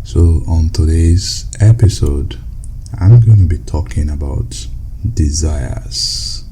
So, on today's episode, I'm going to be talking about desires.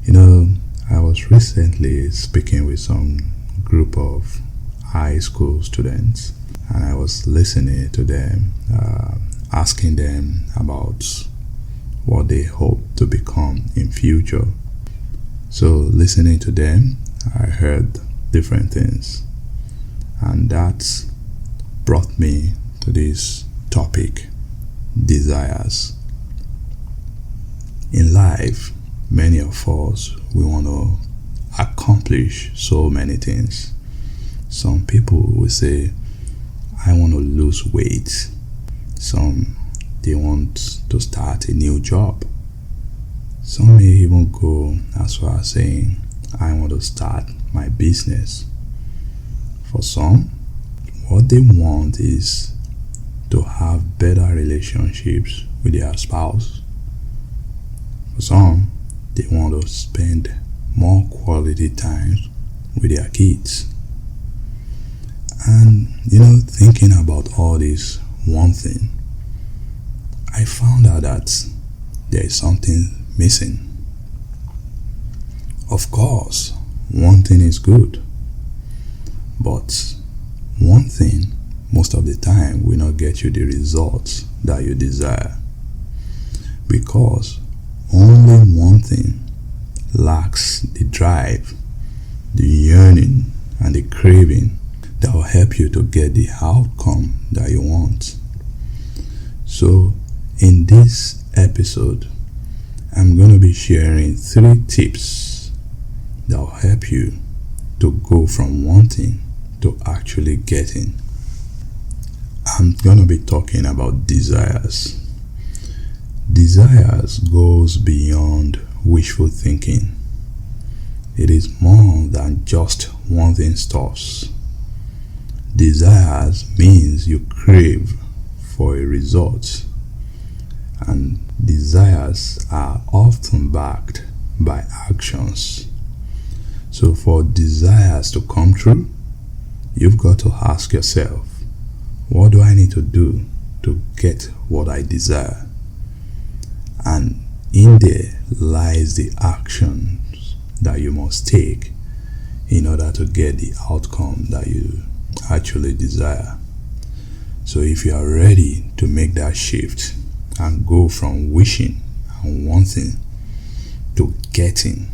I was recently speaking with some group of high school students, and I was listening to them, asking them about what they hope to become in future. So, listening to them, I heard different things, and that brought me to this topic: desires. In life, many of us, we want to accomplish so many things. Some people will say, I want to lose weight. Some, they want to start a new job. Some may even go as far as saying, I want to start my business. For some, what they want is to have better relationships with their spouse. For some, they want to spend more quality time with their kids. And thinking about all this one thing, I found out that there is something missing. Of course, one thing is good, but one thing most of the time will not get you the results that you desire, because only one thing lacks the drive, the yearning, and the craving that will help you to get the outcome that you want. So in this episode, I'm going to be sharing 3 tips that will help you to go from wanting to actually getting. I'm going to be talking about desires. Desires goes beyond wishful thinking. It is more than just wanting stuff. Desires means you crave for a result, and desires are often backed by actions. So for desires to come true, you've got to ask yourself, what do I need to do to get what I desire? And in there lies the actions that you must take in order to get the outcome that you actually desire. So if you are ready to make that shift and go from wishing and wanting to getting,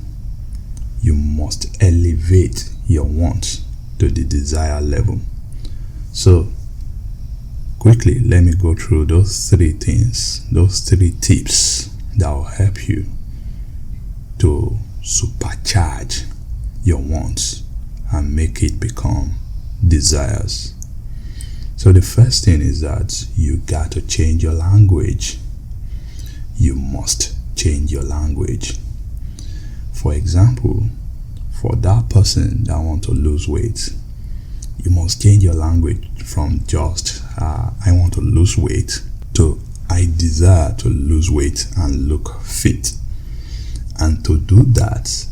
you must elevate your want to the desired level. So quickly, let me go through those 3 things, those 3 tips that will help you to supercharge your wants and make it become desires. So the first thing is that you got to change your language. You must change your language. For example, for that person that want to lose weight, you must change your language from just I want to lose weight to I desire to lose weight and look fit. And to do that,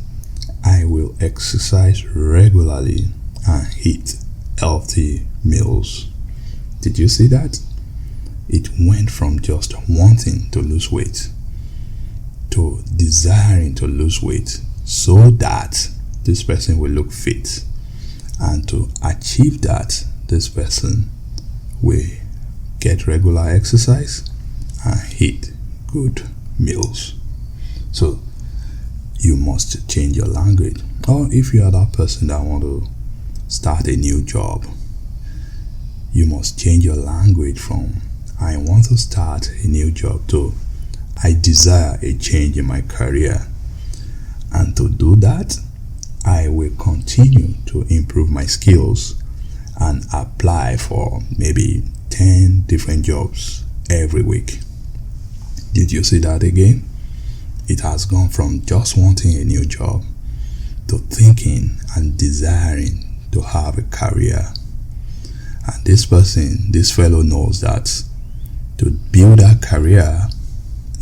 I will exercise regularly and eat healthy meals. Did you see that? It went from just wanting to lose weight to desiring to lose weight so that this person will look fit. And to achieve that, this person will get regular exercise and eat good meals. So you must change your language. Or if you are that person that want to start a new job, you must change your language from I want to start a new job to I desire a change in my career. And to do that, I will continue to improve my skills and apply for maybe 10 different jobs every week. Did you see that again? It has gone from just wanting a new job to thinking and desiring to have a career. And this fellow knows that to build a career,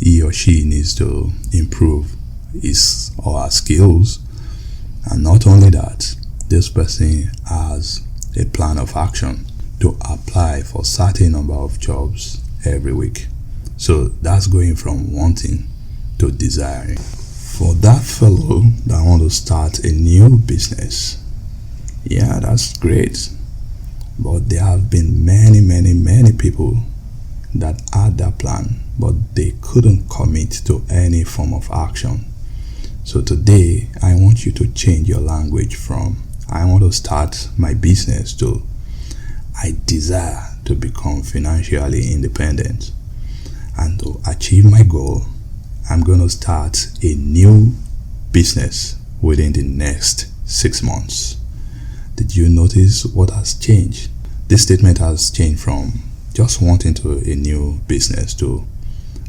he or she needs to improve his or her skills. And not only that, this person has a plan of action to apply for certain number of jobs every week. So that's going from wanting to desiring. For that fellow that want to start a new business, yeah, that's great. But there have been many people that had that plan, but they couldn't commit to any form of action. So today, I want you to change your language from I want to start my business to I desire to become financially independent. And to achieve my goal, I'm going to start a new business within the next 6 months. Did you notice what has changed? This statement has changed from just wanting to a new business to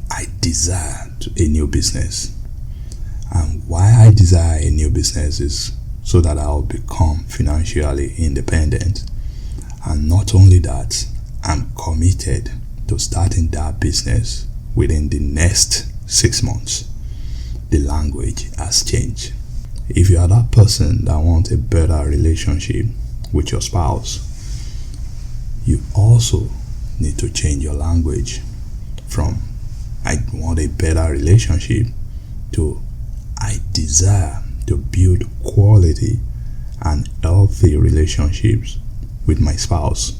I desire a new business. And why I desire a new business is so that I'll become financially independent. And not only that, I'm committed to starting that business within the next 6 months. The language has changed. If you are that person that wants a better relationship with your spouse, you also need to change your language from I want a better relationship to I desire to build quality and healthy relationships with my spouse.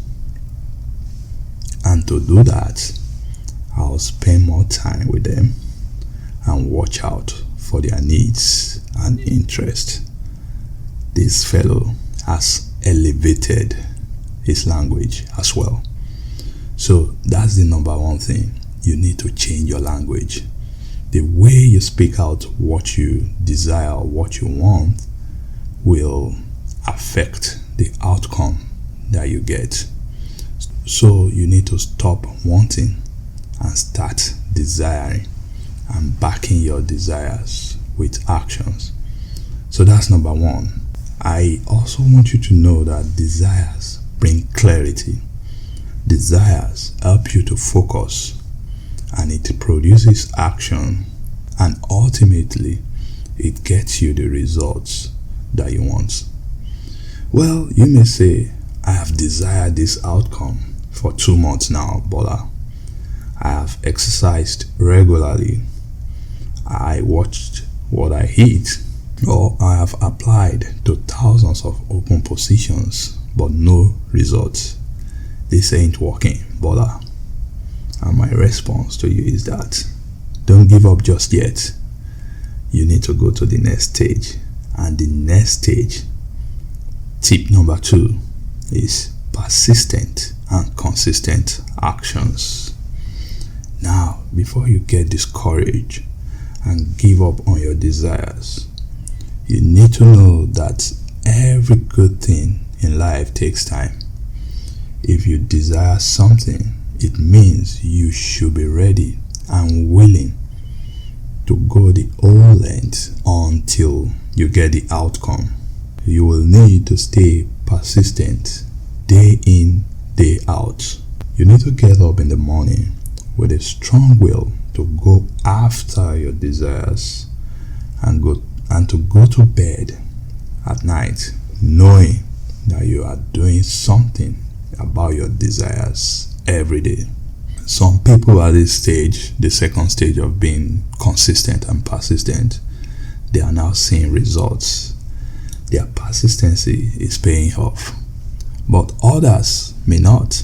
And to do that, I'll spend more time with them and watch out for their needs and interests. This fellow has elevated his language as well. So that's the number one thing. You need to change your language. The way you speak out what you desire, what you want, will affect the outcome that you get. So you need to stop wanting and start desiring and backing your desires with actions. So that's number one. I also want you to know that desires bring clarity. Desires help you to focus, and it produces action, and ultimately it gets you the results that you want. Well, you may say, I have desired this outcome for 2 months now, Bola. I have exercised regularly. I watched what I eat, or I have applied to thousands of open positions, but no results. This ain't working, Bola. And my response to you is that don't give up just yet. You need to go to the next stage. And the next stage, tip number 2, is persistent and consistent actions. Now, before you get discouraged and give up on your desires, you need to know that every good thing in life takes time. If you desire something, it means you should be ready and willing to go the whole length until you get the outcome. You will need to stay persistent day in, day out. You need to get up in the morning with a strong will to go after your desires and to go to bed at night knowing that you are doing something about your desires every day. Some people at this stage, the second stage of being consistent and persistent, they are now seeing results. Their persistency is paying off. But others may not.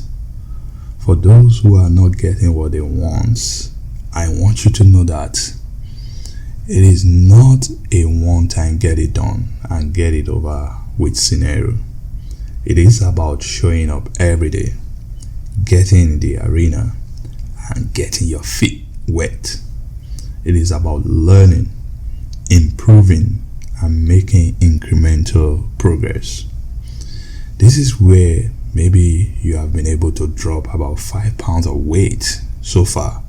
For those who are not getting what they want, I want you to know that it is not a one-time get it done and get it over with scenario. It is about showing up every day, getting in the arena, and getting your feet wet. It is about learning, improving, and making incremental progress. This is where maybe you have been able to drop about 5 pounds of weight so far,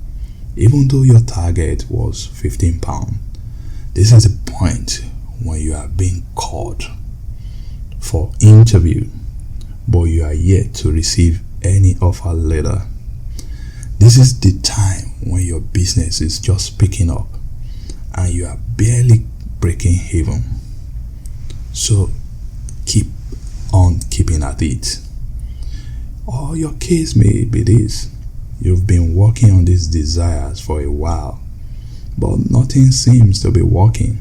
even though your target was 15 pounds. This is the point when you are being called for interview, but you are yet to receive any offer letter. This is the time when your business is just picking up and you are barely breaking even. So keep on keeping at it. Or your case may be this: you've been working on these desires for a while, but nothing seems to be working.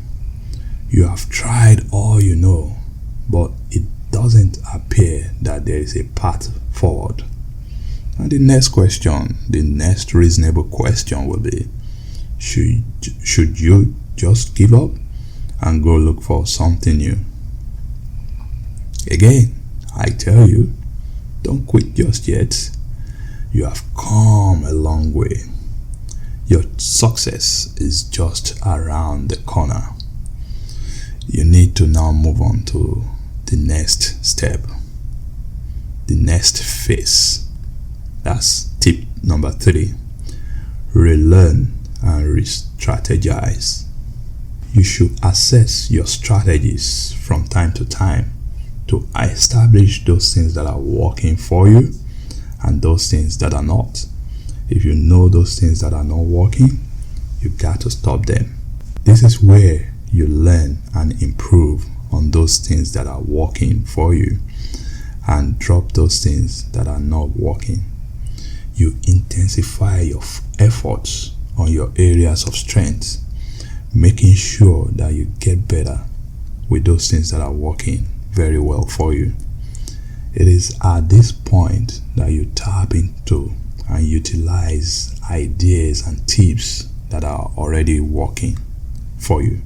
You have tried all you know, but it doesn't appear that there is a path forward. And the next reasonable question will be, should you just give up and go look for something new? Again, I tell you, don't quit just yet. You have come a long way. Your success is just around the corner. You need to now move on to the next step, the next phase. That's tip number 3. Relearn and re-strategize. You should assess your strategies from time to time to establish those things that are working for you and those things that are not. If you know those things that are not working, you got to stop them. This is where you learn and improve on those things that are working for you and drop those things that are not working. You intensify your efforts on your areas of strength, making sure that you get better with those things that are working very well for you. It is at this point that you tap into and utilize ideas and tips that are already working for you.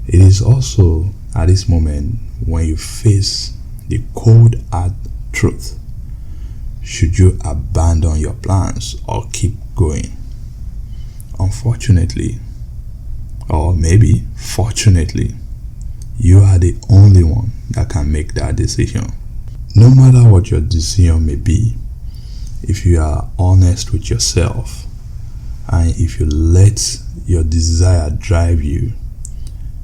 It is also at this moment when you face the cold hard truth. Should you abandon your plans or keep going? Unfortunately, or maybe fortunately, you are the only one that can make that decision. No matter what your decision may be, if you are honest with yourself and if you let your desire drive you,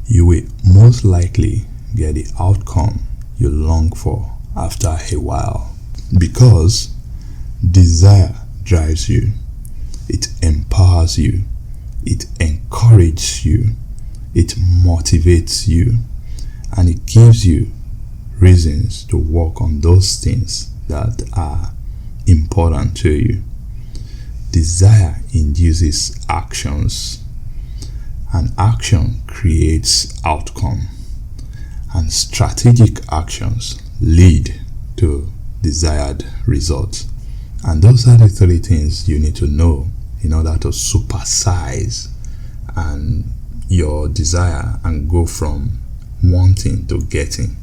you will most likely get the outcome you long for after a while. Because desire drives you, it empowers you, it encourages you, it motivates you, and it gives you reasons to work on those things that are important to you. Desire induces actions, and action creates outcome, and strategic actions lead to desired results. And those are the 3 things you need to know in order to supersize and your desire and go from wanting to getting.